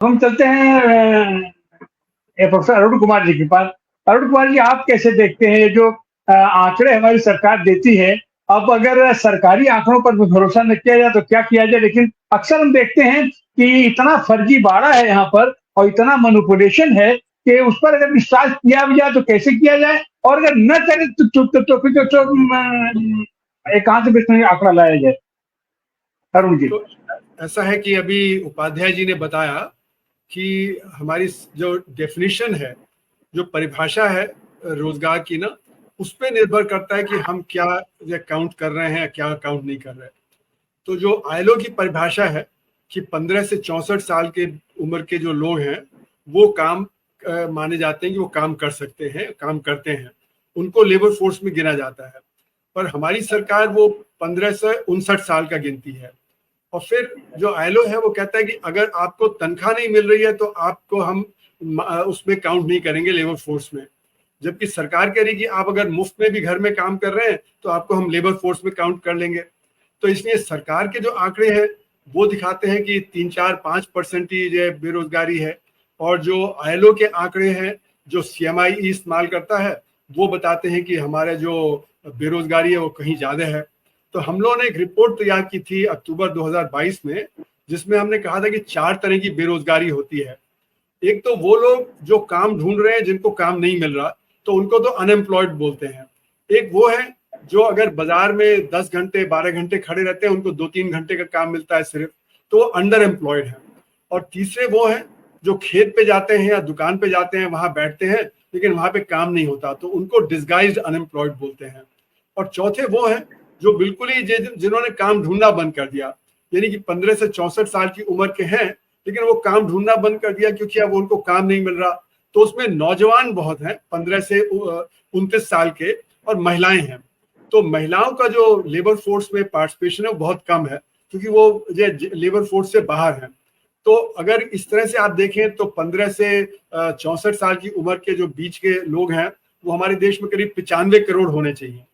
हम चलते हैं प्रोफेसर अरुण कुमार जी के पास। अरुण कुमार जी, आप कैसे देखते हैं ये जो आंकड़े हमारी सरकार देती है? अब अगर सरकारी आंकड़ों पर भी भरोसा न किया जाए तो क्या किया जाए? लेकिन अक्सर हम देखते हैं कि इतना फर्जीवाड़ा है यहाँ पर और इतना मैनिपुलेशन है कि उस पर अगर विश्वास किया भी जाए तो कैसे किया जाए, और अगर न करे तो फिर एकांत में आंकड़ा लाया जाए। अरुण जी। तो ऐसा है कि अभी उपाध्याय जी ने बताया कि हमारी जो डेफिनेशन है, जो परिभाषा है रोजगार की ना, उस पर निर्भर करता है कि हम क्या काउंट कर रहे हैं, क्या काउंट नहीं कर रहे हैं। तो जो आईएलओ की परिभाषा है कि 15 से 64 साल के उम्र के जो लोग हैं वो काम माने जाते हैं कि वो काम कर सकते हैं, काम करते हैं, उनको लेबर फोर्स में गिना जाता है। पर हमारी सरकार वो 15 से 59 साल का गिनती है। और फिर जो आईएलओ है वो कहता है कि अगर आपको तनख्वाह नहीं मिल रही है तो आपको हम उसमें काउंट नहीं करेंगे लेबर फोर्स में। जबकि सरकार कह रही है कि आप अगर मुफ्त में भी घर में काम कर रहे हैं तो आपको हम लेबर फोर्स में काउंट कर लेंगे। तो इसलिए सरकार के जो आंकड़े हैं वो दिखाते हैं कि 3-4-5% ही जो बेरोजगारी है, और जो आईएलओ के आंकड़े हैं जो सीएमआई इस्तेमाल करता है वो बताते हैं कि हमारे जो बेरोजगारी है वो कहीं ज्यादा है। तो हम लोगों ने एक रिपोर्ट तैयार की थी अक्टूबर 2022 में, जिसमें हमने कहा था कि 4 तरह की बेरोजगारी होती है। एक तो वो लोग जो काम ढूंढ रहे हैं जिनको काम नहीं मिल रहा, तो उनको तो अनएम्प्लॉयड बोलते हैं। एक वो है जो अगर बाजार में 10 घंटे 12 घंटे खड़े रहते हैं, उनको 2-3 घंटे का काम मिलता है सिर्फ, तो वो अंडर एम्प्लॉयड है। और तीसरे वो है जो खेत पे जाते हैं या दुकान पे जाते हैं, वहां बैठते हैं लेकिन वहां पे काम नहीं होता, तो उनको डिस्गाइज्ड अनएम्प्लॉयड बोलते हैं। और चौथे वो है जो बिल्कुल ही जिन्होंने काम ढूंढना बंद कर दिया, यानी कि 15 से 64 साल की उम्र के हैं लेकिन वो काम ढूंढना बंद कर दिया क्योंकि अब उनको काम नहीं मिल रहा। तो उसमें नौजवान बहुत हैं, 15 से 29 साल के, और महिलाएं हैं। तो महिलाओं का जो लेबर फोर्स में पार्टिसिपेशन है वो बहुत कम है क्योंकि वो लेबर फोर्स से बाहर हैं। तो अगर इस तरह से आप देखें तो 15 से 64 साल की उम्र के जो बीच के लोग हैं वो हमारे देश में करीब 95 करोड़ होने चाहिए,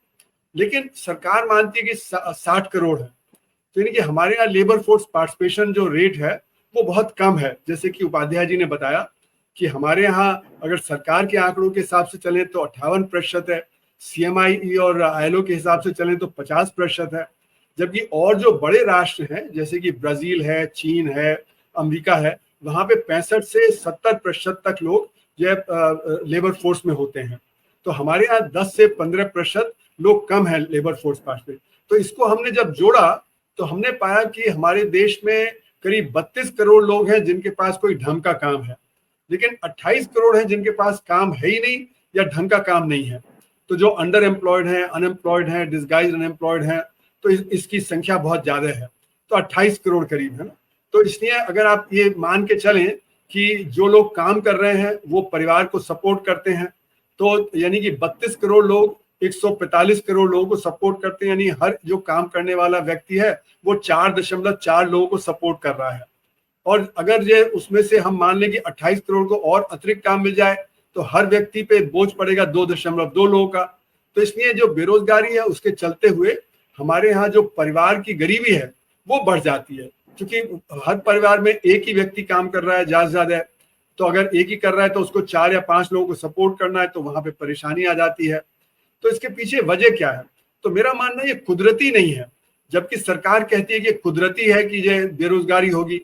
लेकिन सरकार मानती है कि 60 करोड़ है। तो यानी कि हमारे यहाँ लेबर फोर्स पार्टिसिपेशन जो रेट है वो बहुत कम है। जैसे कि उपाध्याय जी ने बताया कि हमारे यहाँ अगर सरकार के आंकड़ों के हिसाब से चले तो 58% है, सीएमआई और आईएलओ के हिसाब से चले तो 50% है। जबकि और जो बड़े राष्ट्र हैं जैसे कि ब्राजील है, चीन है, अमेरिका है, वहां पे 65 से 70% तक लोग जो लेबर फोर्स में होते हैं। तो हमारे यहाँ 10 से 15% लोग कम है लेबर फोर्स पार्टिसिपेट। तो इसको हमने जब जोड़ा तो हमने पाया कि हमारे देश में करीब 32 करोड़ लोग हैं जिनके पास कोई ढंग का काम है, लेकिन 28 करोड़ हैं जिनके पास काम है ही नहीं या ढंग का काम नहीं है। तो जो अंडर एम्प्लॉयड है, अनएम्प्लॉयड है, डिस्गाइज अनएम्प्लॉयड है, तो इसकी संख्या बहुत ज्यादा है। तो 28 करोड़ करीब है ना। तो इसलिए अगर आप ये मान के चलें कि जो लोग काम कर रहे हैं वो परिवार को सपोर्ट करते हैं, तो यानी कि 32 करोड़ लोग 145 करोड़ लोगों को सपोर्ट करते हैं, यानी हर जो काम करने वाला व्यक्ति है वो 4.4 लोगों को सपोर्ट कर रहा है। और अगर ये उसमें से हम मान लें कि 28 करोड़ को और अतिरिक्त काम मिल जाए तो हर व्यक्ति पे बोझ पड़ेगा 2.2 लोगों का। तो इसलिए जो बेरोजगारी है उसके चलते हुए हमारे यहाँ जो परिवार की गरीबी है वो बढ़ जाती है, क्योंकि हर परिवार में एक ही व्यक्ति काम कर रहा है ज्यादा से ज्यादा। तो अगर एक ही कर रहा है तो उसको 4 या 5 लोगों को सपोर्ट करना है, तो वहां पे परेशानी आ जाती है। तो इसके पीछे वजह क्या है? तो मेरा मानना ये कुदरती नहीं है, जबकि सरकार कहती है कि कुदरती है कि ये बेरोजगारी होगी।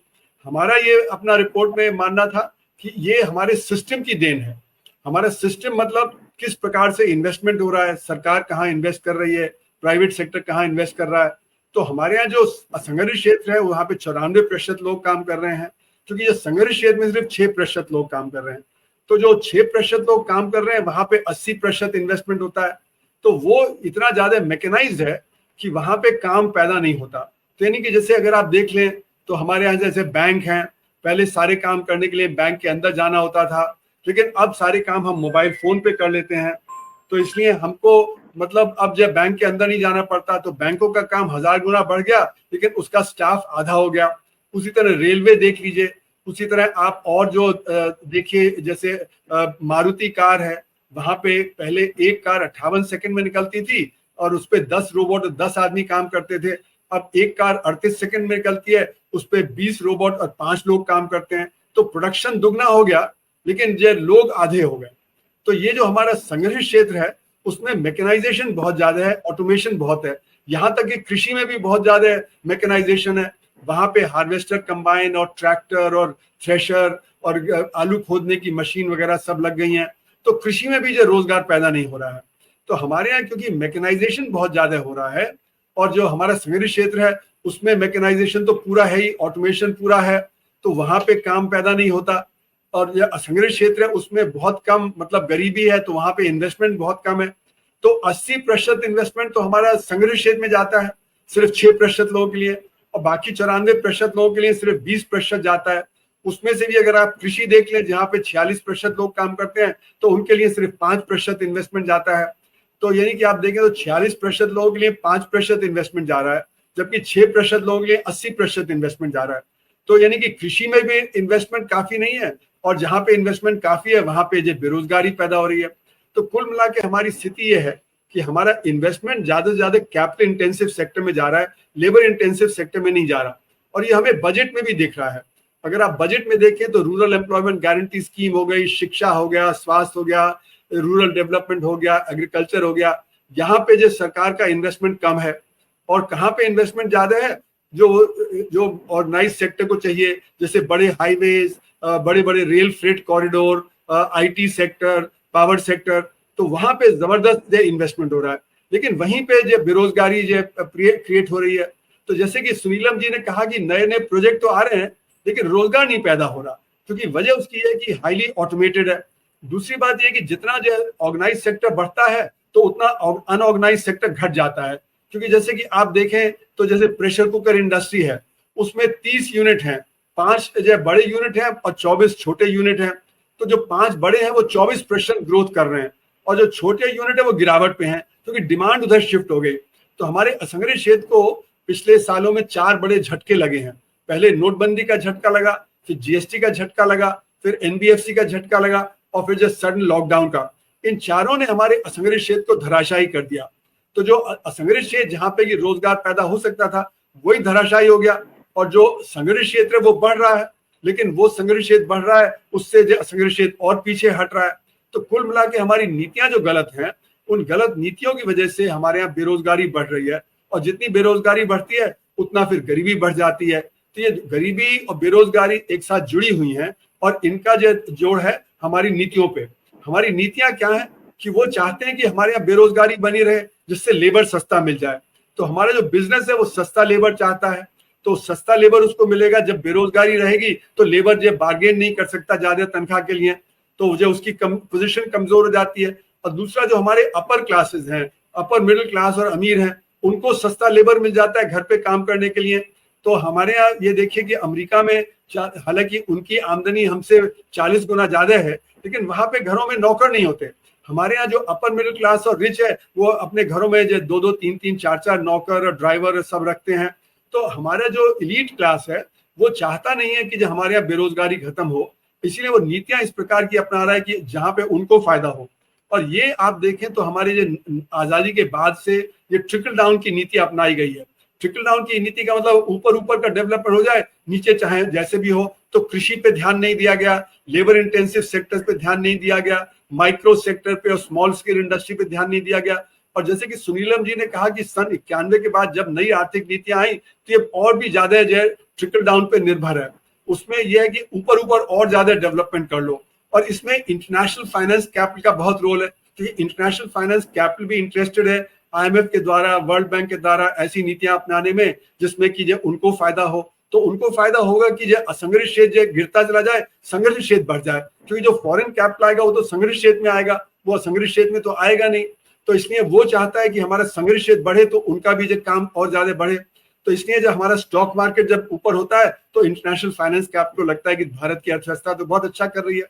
हमारा ये अपना रिपोर्ट में मानना था कि ये हमारे सिस्टम की देन है। हमारा सिस्टम मतलब किस प्रकार से इन्वेस्टमेंट हो रहा है, सरकार कहाँ इन्वेस्ट कर रही है, प्राइवेट सेक्टर कहाँ इन्वेस्ट कर रहा है। तो हमारे यहाँ जो असंगठित क्षेत्र है वहां पे 94% लोग काम कर रहे हैं, क्योंकि ये संगठित क्षेत्र में सिर्फ 6% लोग काम कर रहे हैं। तो जो 6% लोग काम कर रहे हैं वहां पे 80% इन्वेस्टमेंट होता है। तो वो इतना ज्यादा मैकेनाइज्ड है कि वहां पे काम पैदा नहीं होता। तो यानी कि जैसे अगर आप देख लें तो हमारे यहाँ जैसे बैंक हैं, पहले सारे काम करने के लिए बैंक के अंदर जाना होता था, लेकिन अब सारे काम हम मोबाइल फोन पे कर लेते हैं। तो इसलिए हमको मतलब अब जब बैंक के अंदर नहीं जाना पड़ता, तो बैंकों का काम 1000 गुना बढ़ गया लेकिन उसका स्टाफ आधा हो गया। उसी तरह रेलवे देख लीजिए, उसी तरह आप और जो देखिए जैसे मारुति कार है, वहां पे पहले एक कार 58 सेकंड में निकलती थी और उस पर 10 रोबोट 10 आदमी काम करते थे। अब एक कार 38 सेकंड में निकलती है, उस पर 20 रोबोट और 5 लोग काम करते हैं। तो प्रोडक्शन दुगना हो गया, लेकिन जो लोग आधे हो गए। तो ये जो हमारा संघर्ष क्षेत्र है उसमें मैकेनाइजेशन बहुत ज्यादा है, ऑटोमेशन बहुत है, यहाँ तक कि कृषि में भी बहुत ज्यादा मैकेनाइजेशन है। वहां पे हार्वेस्टर, कंबाइन और ट्रैक्टर और थ्रेशर और आलू खोदने की मशीन वगैरह सब लग गई हैं। तो कृषि में भी जो रोजगार पैदा नहीं हो रहा है। तो हमारे यहाँ क्योंकि मैकेनाइजेशन बहुत ज्यादा हो रहा है, और जो हमारा संघर्ष क्षेत्र है उसमें मैकेनाइजेशन तो पूरा है ही, ऑटोमेशन पूरा है, तो वहां पे काम पैदा नहीं होता। और जो असंगठित क्षेत्र है उसमें बहुत कम, मतलब गरीबी है, तो वहां पे इन्वेस्टमेंट बहुत कम है। तो 80% इन्वेस्टमेंट तो हमारा संगठित क्षेत्र में जाता है, सिर्फ 6% लोगों के लिए, और बाकी 94% लोगों के लिए सिर्फ 20% जाता है। उसमें से भी अगर आप कृषि देख लें जहाँ पे 46% लोग काम करते हैं, तो उनके लिए सिर्फ 5% इन्वेस्टमेंट जाता है। तो यानी कि आप देखें तो 46% लोगों के लिए 5% इन्वेस्टमेंट जा रहा है, जबकि 6% लोगों के लिए 80% इन्वेस्टमेंट जा रहा है। तो यानी कि कृषि में भी इन्वेस्टमेंट काफी नहीं है, और जहां पे इन्वेस्टमेंट काफी है वहां पे जो बेरोजगारी पैदा हो रही है। तो कुल मिला के हमारी स्थिति यह है कि हमारा इन्वेस्टमेंट ज्यादा से ज्यादा कैपिटल इंटेंसिव सेक्टर में जा रहा है, लेबर इंटेंसिव सेक्टर में नहीं जा रहा। और ये हमें बजट में भी दिख रहा है। अगर आप बजट में देखें तो रूरल एम्प्लॉयमेंट गारंटी स्कीम हो गई, शिक्षा हो गया, स्वास्थ्य हो गया, रूरल डेवलपमेंट हो गया, एग्रीकल्चर हो गया, यहाँ पे जो सरकार का इन्वेस्टमेंट कम है। और कहाँ पे इन्वेस्टमेंट ज्यादा है, जो ऑर्गेनाइज सेक्टर को चाहिए, जैसे बड़े हाईवेज, बड़े बड़े rail freight corridor, IT sector, power sector, तो वहां पे जबरदस्त इन्वेस्टमेंट हो रहा है। लेकिन वहीं पे जो बेरोजगारी जो क्रिएट हो रही है। तो जैसे कि सुनीलम जी ने कहा कि नए नए प्रोजेक्ट तो आ रहे हैं, लेकिन रोजगार नहीं पैदा हो रहा, क्योंकि वजह उसकी है कि हाईली ऑटोमेटेड है। दूसरी बात यह कि जितना जो ऑर्गेनाइज सेक्टर बढ़ता है तो उतना अनऑर्गेनाइज सेक्टर घट जाता है। क्योंकि जैसे कि आप देखें तो जैसे प्रेशर कुकर इंडस्ट्री है, उसमें 30 यूनिट हैं, 5 जो बड़े यूनिट हैं और 24 छोटे यूनिट हैं। तो जो 5 बड़े हैं वो 24% ग्रोथ कर रहे हैं, और जो छोटे यूनिट है वो गिरावट पे हैं, क्योंकि डिमांड उधर शिफ्ट हो गई। तो हमारे असंगठित क्षेत्र को पिछले सालों में 4 बड़े झटके लगे हैं। पहले नोटबंदी का झटका लगा, फिर जीएसटी का झटका लगा, फिर एनबीएफसी का झटका लगा, और फिर जो सडन लॉकडाउन का। इन चारों ने हमारे असंगठित क्षेत्र को धराशायी कर दिया। तो जो असंगठित क्षेत्र जहां पे कि रोजगार पैदा हो सकता था वही धराशायी हो गया, और जो संगठित क्षेत्र है वो बढ़ रहा है, लेकिन वो संगठित क्षेत्र बढ़ रहा है उससे जो असंगठित क्षेत्र और पीछे हट रहा है। तो कुल मिला के हमारी नीतियां जो गलत हैं, उन गलत नीतियों की वजह से हमारे यहाँ बेरोजगारी बढ़ रही है, और जितनी बेरोजगारी बढ़ती है उतना फिर गरीबी बढ़ जाती है। तो ये गरीबी और बेरोजगारी एक साथ जुड़ी हुई हैं, और इनका जो जोड़ है हमारी नीतियों पे। हमारी नीतियां क्या है कि वो चाहते हैं कि हमारे यहाँ बेरोजगारी बनी रहे, जिससे लेबर सस्ता मिल जाए। तो हमारा जो बिजनेस है वो सस्ता लेबर चाहता है, तो सस्ता लेबर उसको मिलेगा। जब बेरोजगारी रहेगी तो लेबर जो बार्गेन नहीं कर सकता ज्यादा तनख्वाह के लिए, तो जो उसकी पोजीशन कमजोर हो जाती है। और दूसरा जो हमारे अपर क्लासेस हैं, अपर मिडिल क्लास और अमीर हैं, उनको सस्ता लेबर मिल जाता है घर पे काम करने के लिए। तो हमारे यहाँ ये देखिए कि अमेरिका में हालांकि उनकी आमदनी हमसे 40 गुना ज्यादा है, लेकिन वहां पे घरों में नौकर नहीं होते। हमारे यहाँ जो अपर मिडिल क्लास और रिच है वो अपने घरों में जो 2-2, 3-3, 4-4 नौकर और ड्राइवर सब रखते हैं। तो हमारा जो इलीट क्लास है वो चाहता नहीं है कि जो हमारे यहाँ बेरोजगारी खत्म हो, इसीलिए वो नीतियां इस प्रकार की अपना रहा है कि जहां पे उनको फायदा हो। और ये आप देखें तो हमारे जो आजादी के बाद से ये ट्रिकल डाउन की नीति अपनाई गई है। ट्रिकल डाउन की नीति का मतलब ऊपर ऊपर का डेवलपमेंट हो जाए, नीचे चाहे जैसे भी हो। तो कृषि पे ध्यान नहीं दिया गया, लेबर इंटेंसिव सेक्टर्स पे ध्यान नहीं दिया गया, माइक्रो सेक्टर पे और स्मॉल स्केल इंडस्ट्री पे ध्यान नहीं दिया गया। और जैसे कि सुनीलम जी ने कहा कि सन 91 के बाद जब नई आर्थिक नीतियां आई तो ये और भी ज्यादा जो है ट्रिकल डाउन पे निर्भर है। उसमें यह है कि ऊपर ऊपर और ज्यादा डेवलपमेंट कर लो, और इसमें इंटरनेशनल फाइनेंस कैपिटल का बहुत रोल है। तो ये इंटरनेशनल फाइनेंस कैपिटल भी इंटरेस्टेड है आईएमएफ के द्वारा, वर्ल्ड बैंक के द्वारा ऐसी नीतियां अपनाने में जिसमें कि जो उनको फायदा हो। तो उनको फायदा होगा कि जो असंगठित क्षेत्र जो गिरता चला जाए, संगठित क्षेत्र बढ़ जाए, क्योंकि जो फॉरेन कैपिटल आएगा वो तो संगठित क्षेत्र में आएगा, वो असंगठित क्षेत्र में तो आएगा नहीं। तो इसलिए वो चाहता है कि हमारा संगठित क्षेत्र बढ़े तो उनका भी जो काम और ज्यादा बढ़े। तो इसलिए जब हमारा स्टॉक मार्केट जब ऊपर होता है तो इंटरनेशनल फाइनेंस कैपिटल को लगता है कि भारत की अर्थव्यवस्था तो बहुत अच्छा कर रही है।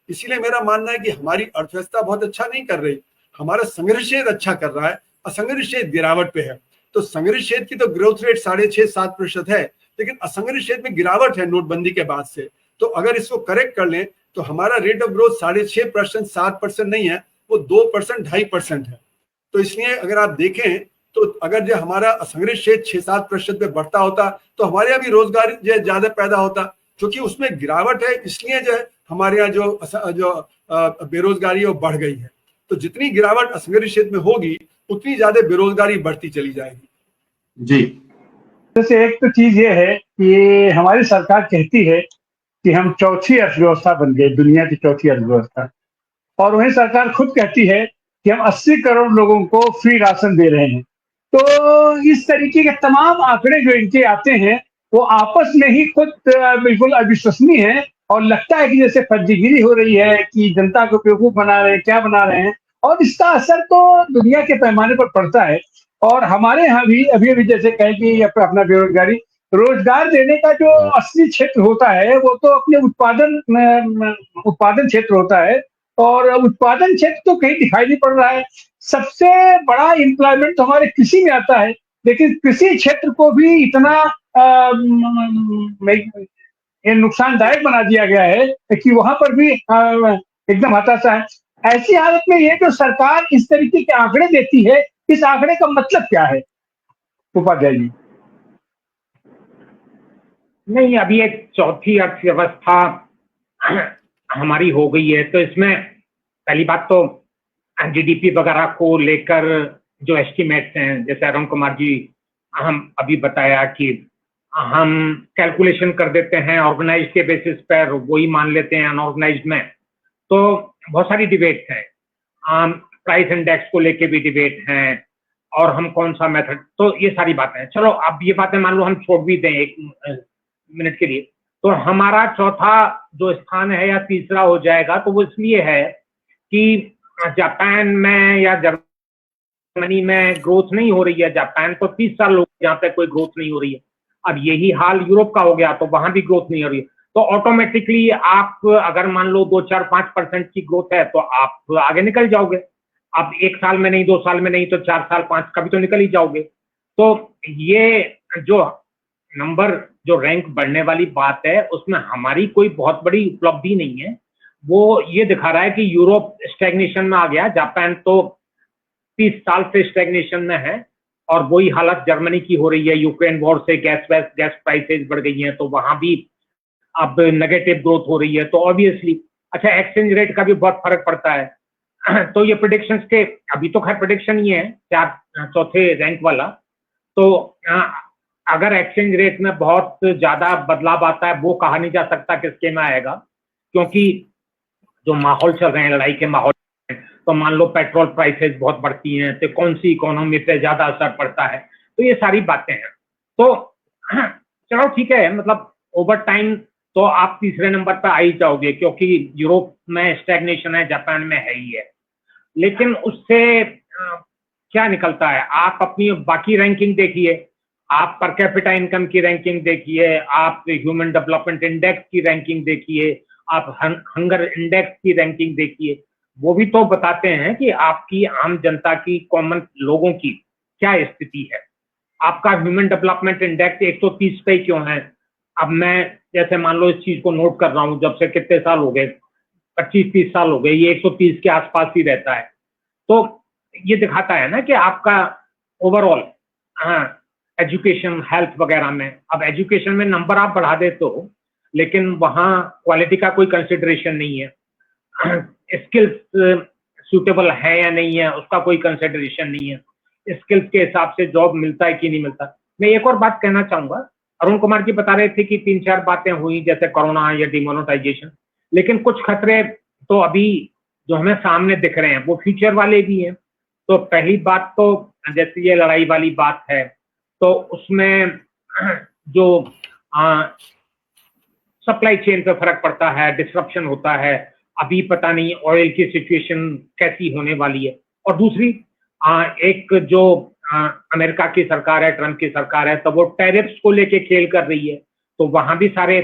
इसीलिए मेरा मानना है कि हमारी अर्थव्यवस्था बहुत अच्छा नहीं कर रही, हमारा संगठित क्षेत्र अच्छा कर रहा है, असंगठित क्षेत्र गिरावट पे है। तो संगठित क्षेत्र की तो ग्रोथ रेट 6.5-7% है, लेकिन असंगठित क्षेत्र में गिरावट है नोटबंदी के बाद से। तो अगर इसको करेक्ट कर लें तो हमारा रेट ऑफ ग्रोथ 6.5%, 7% नहीं है, वो 2%, 2.5% है। तो इसलिए अगर आप देखें तो अगर जो हमारा असंगठित क्षेत्र 6-7% पे बढ़ता होता तो हमारे यहाँ भी रोजगार जो ज्यादा पैदा होता। क्योंकि उसमें गिरावट है, इसलिए जो है हमारे यहाँ जो बेरोजगारी है वो बढ़ गई है। तो जितनी गिरावट असंगठित क्षेत्र में होगी उतनी ज्यादा बेरोजगारी बढ़ती चली जाएगी। जी, जैसे एक तो चीज ये है कि हमारी सरकार कहती है कि हम चौथी अर्थव्यवस्था बन गए, दुनिया की चौथी अर्थव्यवस्था, और वहीं सरकार खुद कहती है कि हम 80 करोड़ लोगों को फ्री राशन दे रहे हैं। तो इस तरीके के तमाम आंकड़े जो इनके आते हैं वो आपस में ही खुद बिल्कुल अविश्वसनीय है, और लगता है कि जैसे फर्जीगिरी हो रही है, कि जनता को बेवकूफ बना रहे हैं, क्या बना रहे हैं। और इसका असर तो दुनिया के पैमाने पर पड़ता है। और हमारे यहाँ भी अभी अभी जैसे कहें कि अपना बेरोजगारी, रोजगार देने का जो असली क्षेत्र होता है वो तो अपने उत्पादन क्षेत्र होता है, और उत्पादन क्षेत्र तो कहीं दिखाई नहीं पड़ रहा है। सबसे बड़ा एम्प्लॉयमेंट तो हमारे कृषि में आता है, लेकिन कृषि क्षेत्र को भी इतना ये नुकसानदायक बना दिया गया है कि वहां पर भी एकदम हताशा है। ऐसी हालत में ये जो सरकार इस तरीके के आंकड़े देती है, इस आंकड़े का मतलब क्या है उपाध्याय जी? नहीं, अभी एक चौथी अर्थव्यवस्था हमारी हो गई है, तो इसमें पहली बात तो जीडीपी वगैरह को लेकर जो एस्टिमेट्स हैं, जैसे अरुण कुमार जी हम अभी बताया कि हम कैलकुलेशन कर देते हैं ऑर्गेनाइज्ड के बेसिस पर, वही मान लेते हैं अनऑर्गेनाइज्ड में। तो बहुत सारी डिबेट्स हैं, प्राइस इंडेक्स को लेके भी डिबेट हैं, और हम कौन सा मेथड, तो ये सारी बातें हैं। चलो अब ये बातें मान लो हम छोड़ भी दें एक मिनट के लिए, तो हमारा चौथा जो स्थान है या तीसरा हो जाएगा, तो वो इसलिए है कि जापान में या जर्मनी में ग्रोथ नहीं हो रही है। जापान तो 30 साल हो गए जहाँ पे कोई ग्रोथ नहीं हो रही है। अब यही हाल यूरोप का हो गया, तो वहां भी ग्रोथ नहीं हो रही है। तो ऑटोमेटिकली आप अगर मान लो 2-4-5% की ग्रोथ है तो आप आगे निकल जाओगे। अब 1 साल में नहीं, 2 साल में नहीं, तो 4 साल 5 कभी तो निकल ही जाओगे। तो ये जो नंबर, जो रैंक बढ़ने वाली बात है, उसमें हमारी कोई बहुत बड़ी उपलब्धि नहीं है। वो ये दिखा रहा है कि यूरोप स्टैग्नेशन में आ गया, जापान तो 30 साल से स्टैग्नेशन में है, और वही हालत जर्मनी की हो रही है। यूक्रेन वॉर से गैस प्राइसेस बढ़ गई हैं, तो वहां भी अब नेगेटिव ग्रोथ हो रही है। तो ऑब्वियसली अच्छा, एक्सचेंज रेट का भी बहुत फर्क पड़ता है। तो ये प्रेडिक्शंस के अभी तो खैर प्रेडिक्शन ही है, चौथे रैंक वाला। तो अगर एक्सचेंज रेट में बहुत ज्यादा बदलाव आता है, वो कहा नहीं जा सकता किसके में आएगा, क्योंकि जो माहौल चल रहे हैं, लड़ाई के माहौल, तो मान लो पेट्रोल प्राइसेस बहुत बढ़ती हैं, तो कौन सी इकोनॉमी पे ज्यादा असर पड़ता है। तो ये सारी बातें हैं। तो चलो ठीक है, मतलब ओवर टाइम तो आप तीसरे नंबर पर आ ही जाओगे, क्योंकि यूरोप में स्टैग्नेशन है, जापान में है ही है। लेकिन उससे क्या निकलता है? आप अपनी बाकी रैंकिंग देखिए, आप पर कैपिटा इनकम की रैंकिंग देखिए, आप ह्यूमन डेवलपमेंट इंडेक्स की रैंकिंग देखिए, आप हंगर इंडेक्स की रैंकिंग देखिए। वो भी तो बताते हैं कि आपकी आम जनता की, कॉमन लोगों की क्या स्थिति है। आपका ह्यूमन डेवलपमेंट इंडेक्स 130 पे क्यों है? अब मैं जैसे मान लो इस चीज को नोट कर रहा हूं, जब से कितने साल हो गए, 25-30 साल हो गए, ये 130 के आसपास ही रहता है। तो ये दिखाता है ना कि आपका ओवरऑल एजुकेशन, हेल्थ वगैरह में, अब एजुकेशन में नंबर आप बढ़ा देते हो, लेकिन वहां क्वालिटी का कोई कंसिडरेशन नहीं है। स्किल्स सूटेबल है या नहीं है, उसका कोई कंसिडरेशन नहीं है। स्किल्स के हिसाब से जॉब मिलता है कि नहीं मिलता। मैं एक और बात कहना चाहूंगा, अरुण कुमार जी बता रहे थे कि 3-4 बातें हुई, जैसे कोरोना या डिमोनेटाइजेशन, लेकिन कुछ खतरे तो अभी जो हमें सामने दिख रहे हैं वो फ्यूचर वाले भी हैं। तो पहली बात तो जैसे ये लड़ाई वाली बात है, तो उसमें जो सप्लाई चेन पे फर्क पड़ता है, डिस्रप्शन होता है। अभी पता नहीं ऑयल की सिचुएशन कैसी होने वाली है। और दूसरी एक जो अमेरिका की सरकार है, ट्रंप की सरकार है, तो वो टैरिफ्स को लेके खेल कर रही है। तो वहां भी सारे,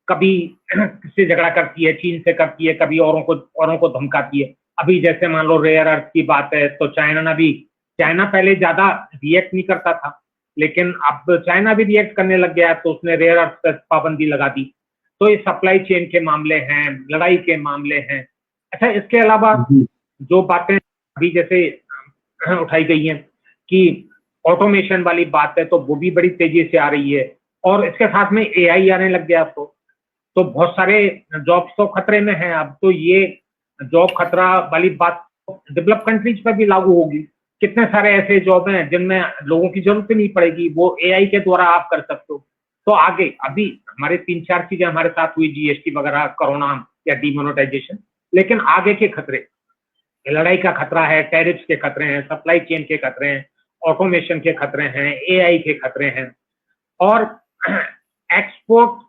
कभी किससे झगड़ा करती है, चीन से करती है, कभी औरों को धमकाती है। अभी जैसे मान लो रेयर अर्थ की बात है, तो चाइना पहले ज्यादा रिएक्ट नहीं करता था, लेकिन अब चाइना भी रिएक्ट करने लग गया, तो उसने रेयर अर्थ पर पाबंदी लगा दी। तो ये सप्लाई चेन के मामले हैं, लड़ाई के मामले हैं। अच्छा, इसके अलावा जो बातें अभी जैसे उठाई गई हैं कि ऑटोमेशन वाली बात है, तो वो भी बड़ी तेजी से आ रही है, और इसके साथ में एआई आने लग गया। तो तो बहुत सारे जॉब्स तो खतरे में हैं। अब तो ये जॉब खतरा वाली बात डेवलप कंट्रीज पर भी लागू होगी। कितने सारे ऐसे जॉब हैं जिनमें लोगों की जरूरत ही नहीं पड़ेगी, वो एआई के द्वारा आप कर सकते हो। तो आगे अभी हमारे 3-4 चीजें हमारे साथ हुई, जीएसटी वगैरह, कोरोना या डीमोनेटाइजेशन, लेकिन आगे के खतरे, लड़ाई का खतरा है, टैरिफ्स के खतरे हैं, सप्लाई चेन के खतरे हैं, ऑटोमेशन के खतरे हैं, एआई के खतरे हैं, और एक्सपोर्ट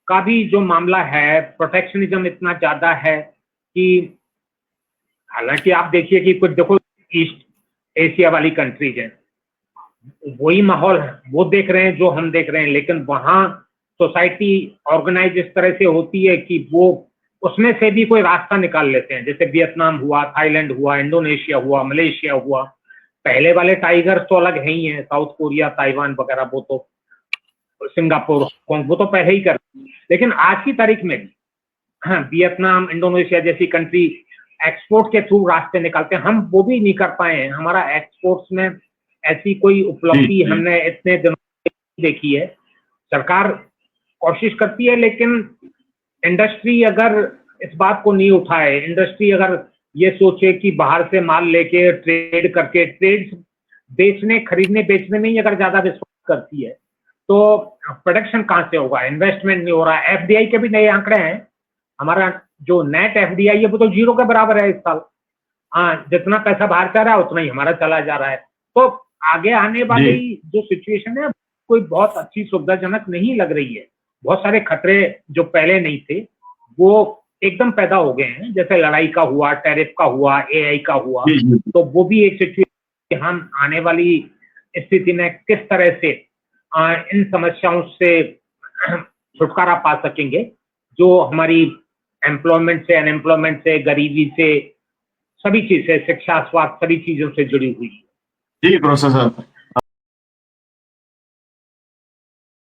का भी जो मामला है, प्रोटेक्शनिज्म इतना ज्यादा है कि हालांकि आप देखिए कि कुछ देखो ईस्ट एशिया वाली कंट्रीज हैं, वही माहौल है, वो देख रहे हैं जो हम देख रहे हैं, लेकिन वहां सोसाइटी ऑर्गेनाइज इस तरह से होती है कि वो उसमें से भी कोई रास्ता निकाल लेते हैं। जैसे वियतनाम हुआ, थाईलैंड हुआ, इंडोनेशिया हुआ, मलेशिया हुआ। पहले वाले टाइगर्स तो अलग है ही हैं, साउथ कोरिया, ताइवान वगैरह, वो तो सिंगापुर, हांगकांग, वो तो पहले ही कर, लेकिन आज की तारीख में हाँ, वियतनाम, इंडोनेशिया जैसी कंट्री एक्सपोर्ट के थ्रू रास्ते निकालते हैं। हम वो भी नहीं कर पाए हैं। हमारा एक्सपोर्ट्स में ऐसी कोई उपलब्धि हमने इतने दिनों में देखी है। सरकार कोशिश करती है, लेकिन इंडस्ट्री अगर इस बात को नहीं उठाए, इंडस्ट्री अगर ये सोचे कि बाहर से माल लेके ट्रेड करके, ट्रेड बेचने, खरीदने बेचने में ही अगर ज्यादा विश्वास करती है, तो प्रोडक्शन कहाँ से होगा? इन्वेस्टमेंट नहीं हो रहा है। एफडीआई के भी नए आंकड़े हैं, हमारा जो नेट एफडीआई है वो तो 0 के बराबर है इस साल। हाँ, जितना पैसा बाहर जा रहा है उतना ही हमारा चला जा रहा है। तो आगे आने वाली जो सिचुएशन है कोई बहुत अच्छी सुविधाजनक नहीं लग रही है। बहुत सारे खतरे जो पहले नहीं थे वो एकदम पैदा हो गए हैं, जैसे लड़ाई का हुआ, टैरिफ का हुआ, एआई का हुआ। तो वो भी एक सिचुएशन, हम आने वाली स्थिति में किस तरह से इन समस्याओं से छुटकारा पा सकेंगे, जो हमारी एम्प्लॉयमेंट से, अनएम्प्लॉयमेंट से, गरीबी से, सभी चीज से, शिक्षा, स्वास्थ्य, सभी चीजों से जुड़ी हुई है। जी प्रोफेसर साहब,